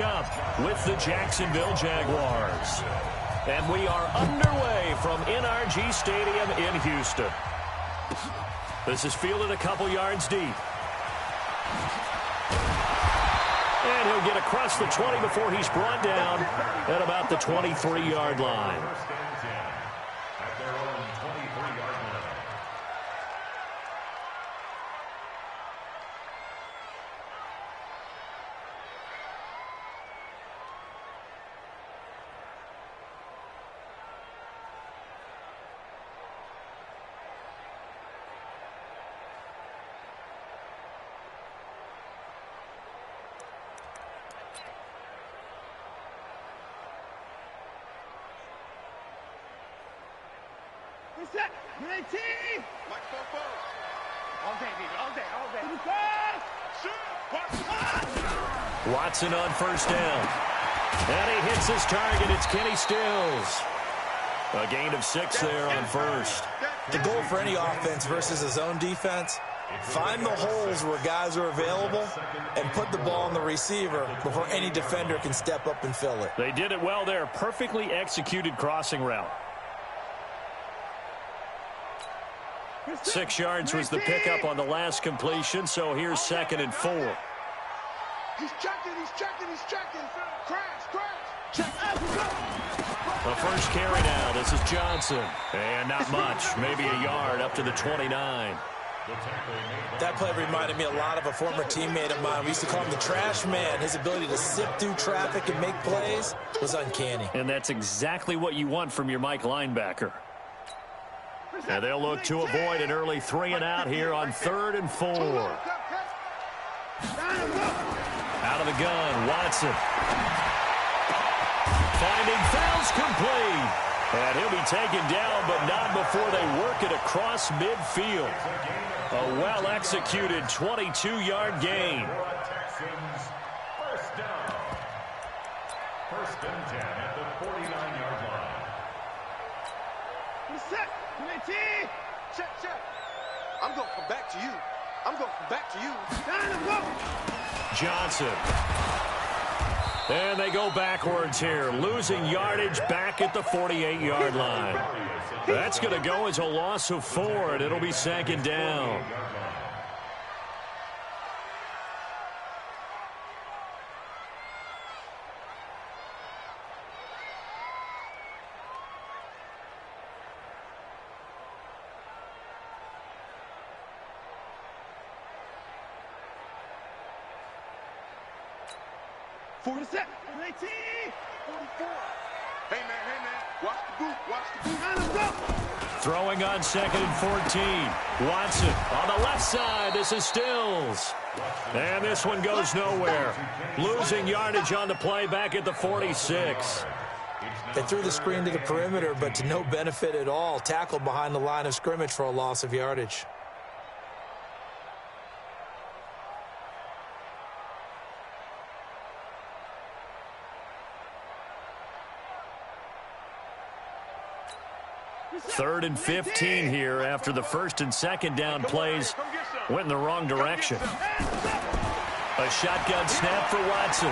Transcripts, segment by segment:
Up with the Jacksonville Jaguars. And we are underway from NRG Stadium in Houston. This is fielded a couple yards deep. And he'll get across the 20 before he's brought down at about the 23-yard line. Set. Great team. Mike Fofo. All day, baby. All day. All day. Shoot. Watson on first down. And he hits his target. It's Kenny Stills. A gain of 6 there on first. The goal for any offense versus a zone defense, find the holes where guys are available and put the ball on the receiver before any defender can step up and fill it. They did it well there. Perfectly executed crossing route. 6 yards was the pickup on the last completion, so here's 2nd and 4. He's checking. Crash. Check. The first carry now. This is Johnson. And not much. Maybe a yard up to the 29. That play reminded me a lot of a former teammate of mine. We used to call him the trash man. His ability to sift through traffic and make plays was uncanny. And that's exactly what you want from your Mike linebacker. And they'll look to avoid an early 3 and out here on 3rd and 4. Out of the gun, Watson. Finding fouls complete. And he'll be taken down, but not before they work it across midfield. A well-executed 22-yard gain. First and 10 at the 49-yard line. Set. Check. I'm going to come back to you. Johnson. And they go backwards here, losing yardage back at the 48-yard line. That's going to go as a loss of 4, and it'll be 2nd down. Set. 19. 44. Hey, man. Watch the boot. Throwing on 2nd and 14. Watson on the left side. This is Stills. And this one goes nowhere. Losing yardage on the play back at the 46. They threw the screen to the perimeter, but to no benefit at all. Tackled behind the line of scrimmage for a loss of yardage. Third and 15 here after the 1st and 2nd down plays went in the wrong direction. A shotgun snap for Watson.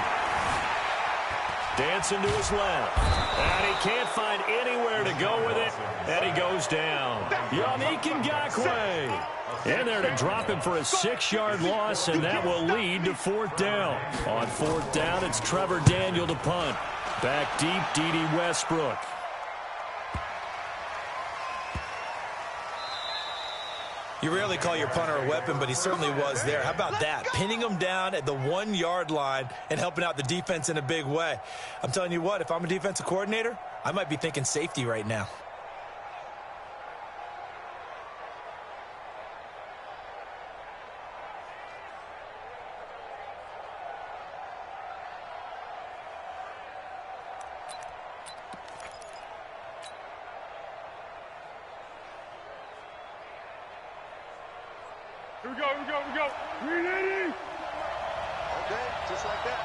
Dancing to his left. And he can't find anywhere to go with it. And he goes down. Yannick Ngakoue in there to drop him for a 6-yard loss, and that will lead to 4th down. On 4th down, it's Trevor Daniel to punt. Back deep, D.D. Westbrook. You rarely call your punter a weapon, but he certainly was there. How about that? Pinning him down at the 1-yard line and helping out the defense in a big way. I'm telling you what, if I'm a defensive coordinator, I might be thinking safety right now. Here we go. Ready? Okay, just like that.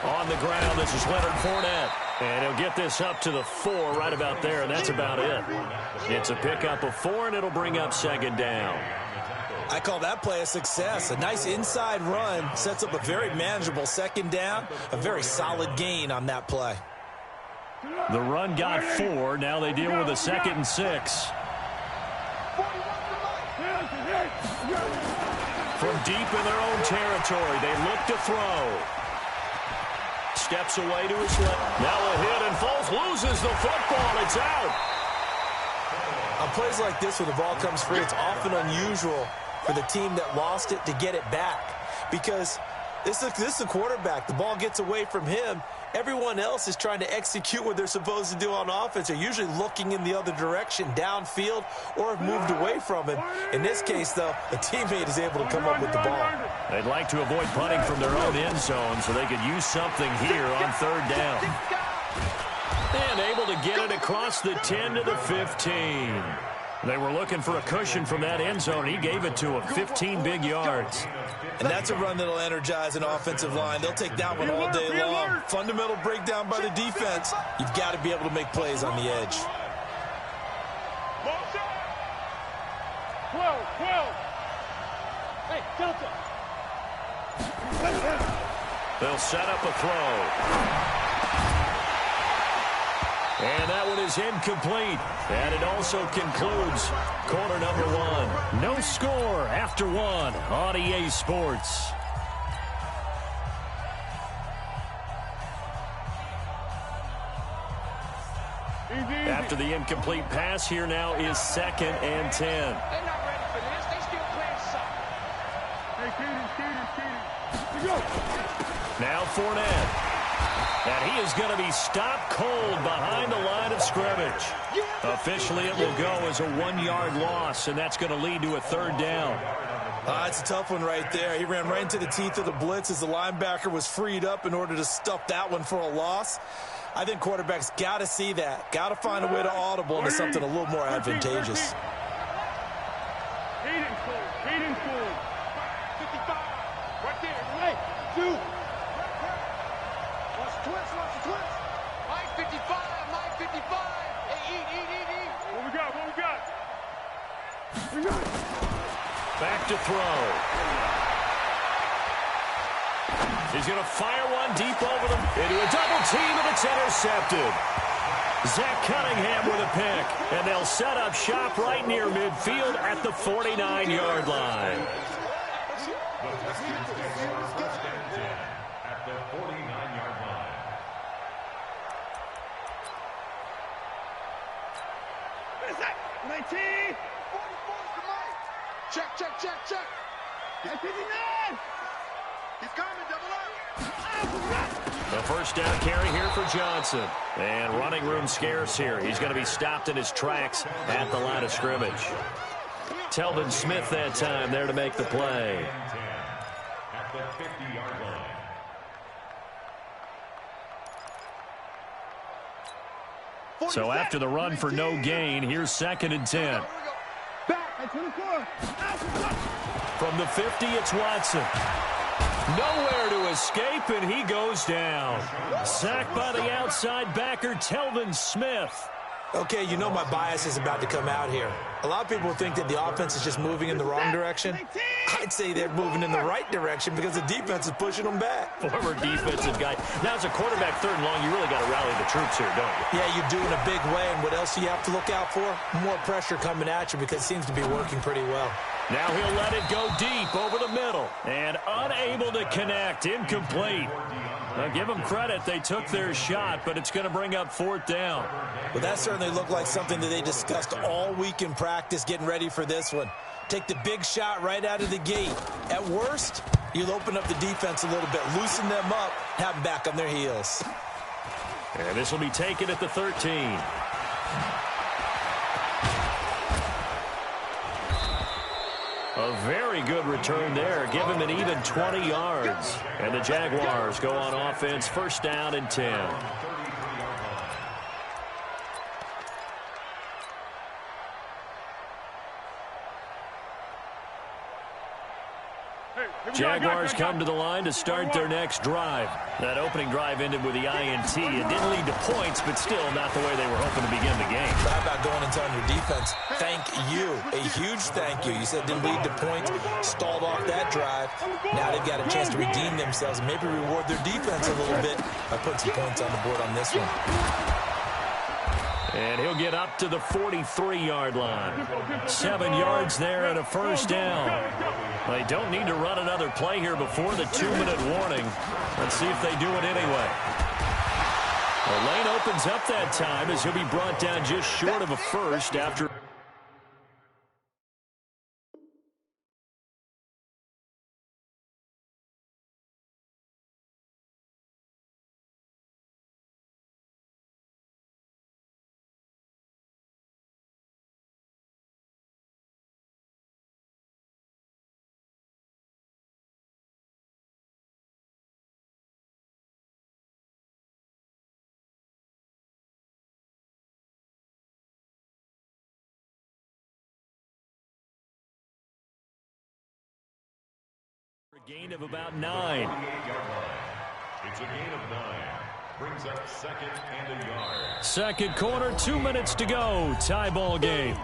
On the ground, this is Leonard Fournette. And he'll get this up to the 4 right about there, and that's about it. It's a pickup of 4, and it'll bring up 2nd down. I call that play a success. A nice inside run sets up a very manageable second down, a very solid gain on that play. The run got 4. Now they deal with a 2nd and 6. From deep in their own territory, they look to throw. Steps away to his left. Now a hit, and Foles loses the football. It's out. On plays like this, when the ball comes free, it's often unusual for the team that lost it to get it back. Because this is a quarterback. The ball gets away from him. Everyone else is trying to execute what they're supposed to do on offense. They're usually looking in the other direction, downfield, or have moved away from him. In this case, though, a teammate is able to come up with the ball. They'd like to avoid punting from their own end zone so they could use something here on 3rd down. And able to get it across the 10 to the 15. They were looking for a cushion from that end zone. He gave it to him, 15 big yards. And that's a run that'll energize an offensive line. They'll take that one all day long. Fundamental breakdown by the defense. You've got to be able to make plays on the edge. 12. Hey, Delta. They'll set up a throw. And that one is incomplete. And it also concludes quarter number 1. No score after 1 on EA Sports. After the incomplete pass, here now is 2nd and 10. They're not ready for this. They still playing soft. Hey, Katie. Go. Now Fournette. And he is going to be stopped cold behind the line of scrimmage. Officially, it will go as a 1-yard loss, and that's going to lead to a 3rd down. It's a tough one right there. He ran right into the teeth of the blitz as the linebacker was freed up in order to stuff that one for a loss. I think quarterbacks got to see that. Got to find a way to audible into something a little more advantageous. Hayden full. 55. Right there. Hey, 2. Watch the twist. Mike 55. Hey, eat. What we got? Back to throw. He's going to fire one deep over them into a double team, and it's intercepted. Zach Cunningham with a pick, and they'll set up shop right near midfield at the 49-yard line. At the 49-yard line. What is that? 19. 44's the mic. Check. He's 59. He's coming, double up. The first down carry here for Johnson. And running room scarce here. He's going to be stopped in his tracks at the line of scrimmage. Telvin Smith that time there to make the play. At the 50-yard line. So after the run for no gain, here's 2nd and 10. Back at 24. From the 50, it's Watson. Nowhere to escape, and he goes down. Sacked by the outside backer, Telvin Smith. Okay, you know my bias is about to come out here. A lot of people think that the offense is just moving in the wrong direction. I'd say they're moving in the right direction because the defense is pushing them back. Former defensive guy. Now, as a quarterback 3rd and long, you really got to rally the troops here, don't you? Yeah, you do in a big way, and what else do you have to look out for? More pressure coming at you because it seems to be working pretty well. Now he'll let it go deep over the middle. And unable to connect. Incomplete. Now, give them credit. They took their shot, but it's going to bring up 4th down. But that certainly looked like something that they discussed all week in practice getting ready for this one. Take the big shot right out of the gate. At worst, you'll open up the defense a little bit, loosen them up, have them back on their heels. And this will be taken at the 13. A very good return there. Give him an even 20 yards. And the Jaguars go on offense, 1st down and 10. Jaguars come to the line to start their next drive. That opening drive ended with the INT. It didn't lead to points, but still not the way they were hoping to begin the game. How about going and telling your defense, thank you, a huge thank you. You said it didn't lead to points, stalled off that drive. Now they've got a chance to redeem themselves and maybe reward their defense a little bit by putting some points on the board on this one. And he'll get up to the 43-yard line. 7 yards there and a first down. They don't need to run another play here before the 2-minute warning. Let's see if they do it anyway. The lane opens up that time as he'll be brought down just short of a first after. A gain of about 9. It's a gain of 9. Brings up second and a yard. Second quarter, 2 minutes to go. Tie ball game.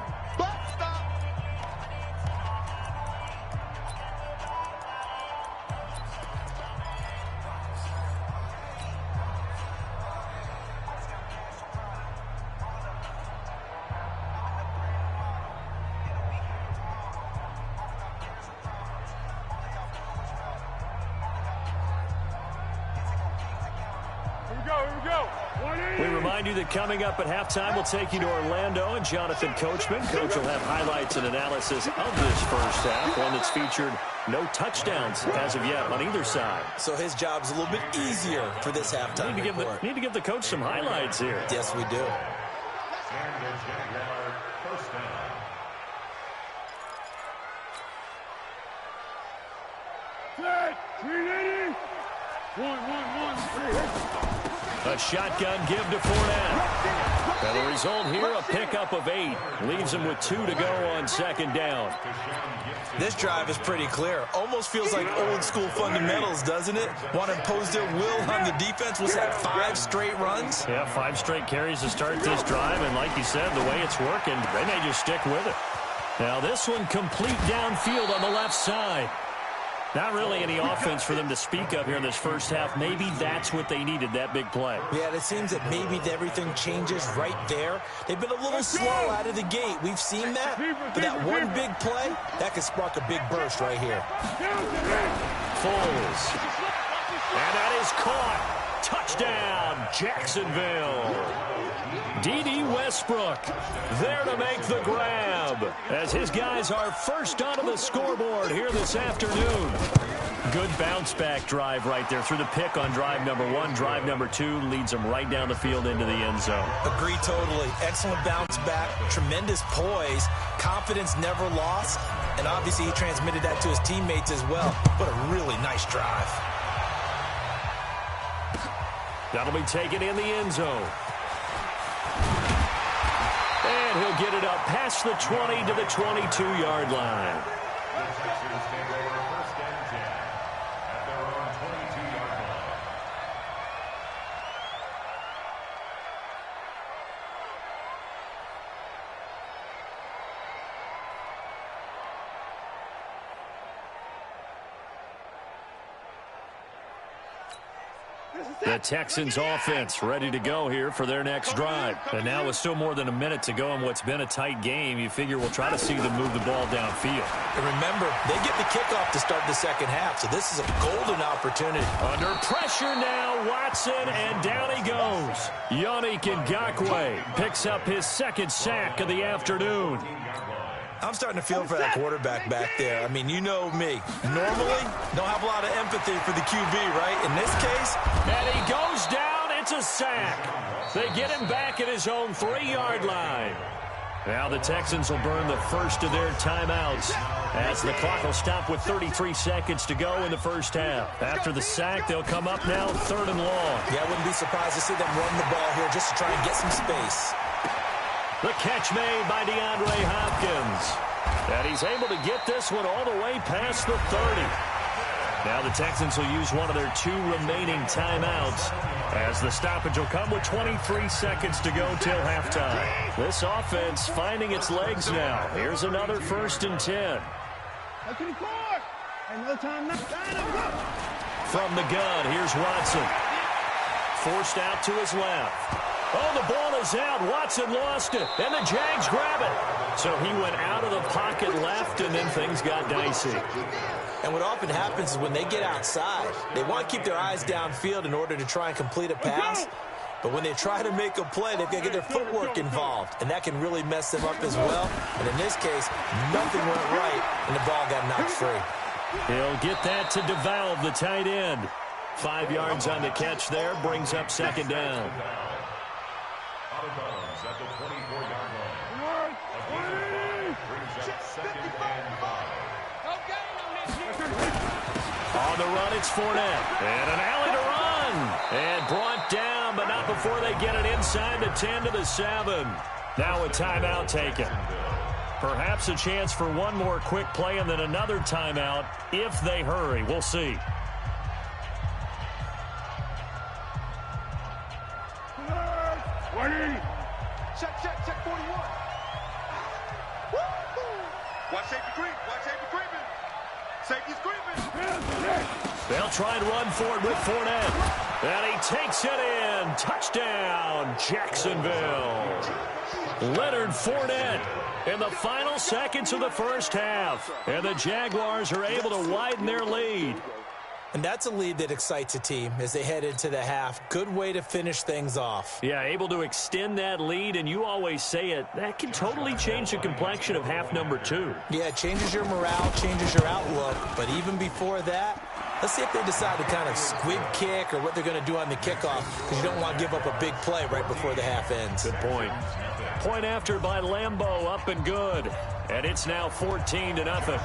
We remind you that coming up at halftime, we'll take you to Orlando and Jonathan Coachman. Coach will have highlights and analysis of this first half, one that's featured no touchdowns as of yet on either side. So his job's a little bit easier for this halftime report. Need to give the coach some highlights here. Yes, we do. And the Jaguar first down. A shotgun give to Fournette. And the result here, a pickup of 8. Leaves him with 2 to go on second down. This drive is pretty clear. Almost feels like old school fundamentals, doesn't it? Want to impose their will on the defense. Was that 5 straight runs? Yeah, 5 straight carries to start this drive. And like you said, the way it's working, they may just stick with it. Now this one complete downfield on the left side. Not really any offense for them to speak of here in this first half. Maybe that's what they needed, that big play. Yeah, it seems that maybe everything changes right there. They've been a little slow out of the gate. We've seen that. But that one big play, that could spark a big burst right here. Foles. And that is caught. Touchdown, Jacksonville. D.D. Westbrook there to make the grab as his guys are first onto the scoreboard here this afternoon. Good bounce back drive right there through the pick on drive number 1. Drive number 2 leads them right down the field into the end zone. Agree totally. Excellent bounce back, tremendous poise, confidence never lost, and obviously he transmitted that to his teammates as well. What a really nice drive. That'll be taken in the end zone. And he'll get it up past the 20 to the 22-yard line. The Texans take over first and 10 at their own 22-yard line. The Texans offense ready to go here for their next drive. And now with still more than a minute to go in what's been a tight game, you figure we'll try to see them move the ball downfield. And remember, they get the kickoff to start the second half, so this is a golden opportunity. Under pressure now, Watson, and down he goes. Yannick Ngakoue picks up his second sack of the afternoon. I'm starting to feel for that quarterback back there. I mean, you know me. Normally, don't have a lot of empathy for the QB, right? In this case. And he goes down. It's a sack. They get him back at his own 3-yard line. Now the Texans will burn the first of their timeouts as the clock will stop with 33 seconds to go in the first half. After the sack, they'll come up now 3rd and long. Yeah, I wouldn't be surprised to see them run the ball here just to try and get some space. The catch made by DeAndre Hopkins. And he's able to get this one all the way past the 30. Now the Texans will use one of their 2 remaining timeouts, as the stoppage will come with 23 seconds to go till halftime. This offense finding its legs now. Here's another 1st and 10. From the gun, here's Watson. Forced out to his left. Oh, the ball is out. Watson lost it, and the Jags grab it. So he went out of the pocket left, and then things got dicey. And what often happens is when they get outside, they want to keep their eyes downfield in order to try and complete a pass. But when they try to make a play, they've got to get their footwork involved, and that can really mess them up as well. And in this case, nothing went right, and the ball got knocked free. He'll get that to DeValve, the tight end. 5 yards on the catch there, brings up 2nd down. Out of bounds at the 24-yard line. Brings up 2nd and 5. On the run, it's Fournette. And an alley to run. And brought down, but not before they get it inside the 10 to the 7. Now a timeout taken. Perhaps a chance for one more quick play and then another timeout if they hurry. We'll see. Check 41. Watch safety creep. Watch safety creeping. Safety's creeping. They'll try and run for it with Fournette. And he takes it in. Touchdown, Jacksonville. Leonard Fournette in the final seconds of the first half. And the Jaguars are able to widen their lead. And that's a lead that excites a team as they head into the half. Good way to finish things off. Yeah, able to extend that lead, and you always say it, that can totally change the complexion of half number 2. Yeah, it changes your morale, changes your outlook. But even before that, let's see if they decide to kind of squib kick or what they're going to do on the kickoff, because you don't want to give up a big play right before the half ends. Good point. Point after by Lambeau, up and good. And it's now 14-0.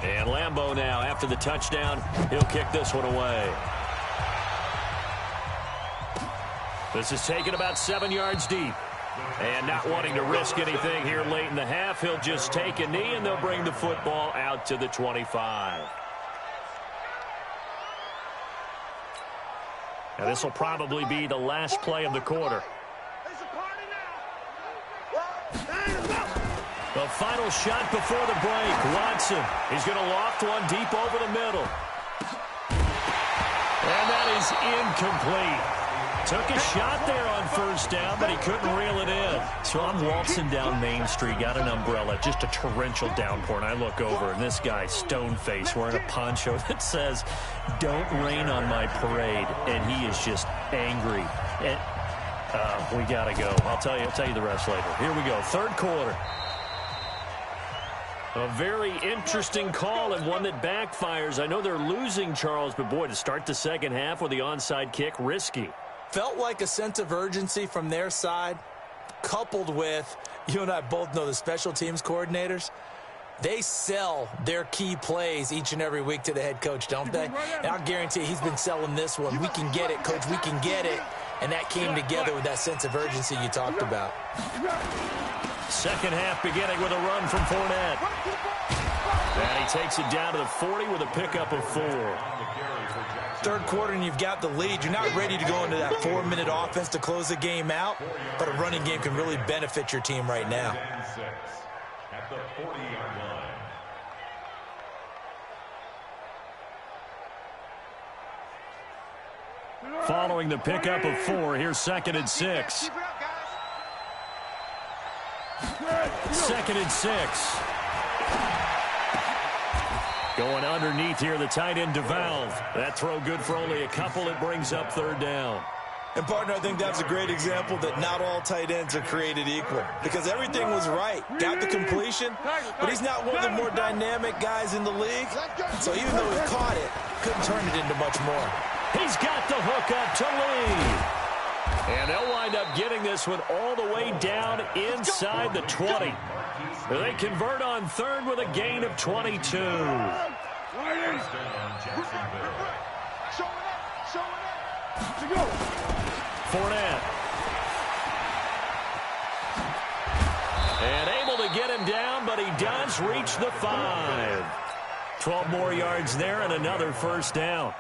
And Lambeau now, after the touchdown, he'll kick this one away. This is taken about 7 yards deep. And not wanting to risk anything here late in the half, he'll just take a knee, and they'll bring the football out to the 25. Now, this will probably be the last play of the quarter. The final shot before the break. Watson, he's going to loft one deep over the middle. And that is incomplete. Took a shot there on first down, but he couldn't reel it in. So I'm waltzing down Main Street, got an umbrella, just a torrential downpour, and I look over, and this guy, stone-faced, wearing a poncho that says, "Don't rain on my parade," and he is just angry. And we got to go. I'll tell you the rest later. Here we go, third quarter. A very interesting call and one that backfires. I know they're losing, Charles, but boy, to start the second half with the onside kick, risky. Felt like a sense of urgency from their side, coupled with, you and I both know the special teams coordinators, they sell their key plays each and every week to the head coach, don't they? And I'll guarantee you, he's been selling this one. We can get it, coach, we can get it. And that came together with that sense of urgency you talked about. Second half beginning with a run from Fournette. And he takes it down to the 40 with a pickup of 4. Third quarter and you've got the lead. You're not ready to go into that 4-minute offense to close the game out, but a running game can really benefit your team right now. At the 40-yard line. Following the pickup of 4, here's 2nd and 6. 2nd and 6. Going underneath here, the tight end DeValve. That throw good for only a couple. It brings up 3rd down. And, partner, I think that's a great example that not all tight ends are created equal, because everything was right. Got the completion, but he's not one of the more dynamic guys in the league. So even though he caught it, couldn't turn it into much more. He's got the hook up to lead. And they'll wind up getting this one all the way down inside the 20. They convert on 3rd with a gain of 22. Fournette. And able to get him down, but he does reach the 5. 12 more yards there and another first down.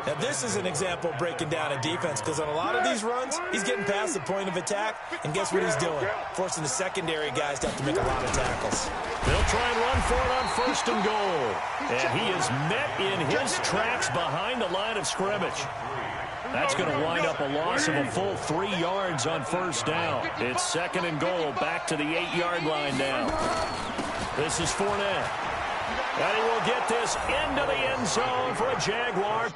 Now, this is an example of breaking down a defense, because on a lot of these runs, he's getting past the point of attack, and guess what he's doing? Forcing the secondary guys to have to make a lot of tackles. They'll try and run for it on first and goal. And he is met in his tracks behind the line of scrimmage. That's going to wind up a loss of a full 3 yards on first down. It's second and goal, back to the 8-yard line now. This is Fournette. And he will get this into the end zone for a Jaguar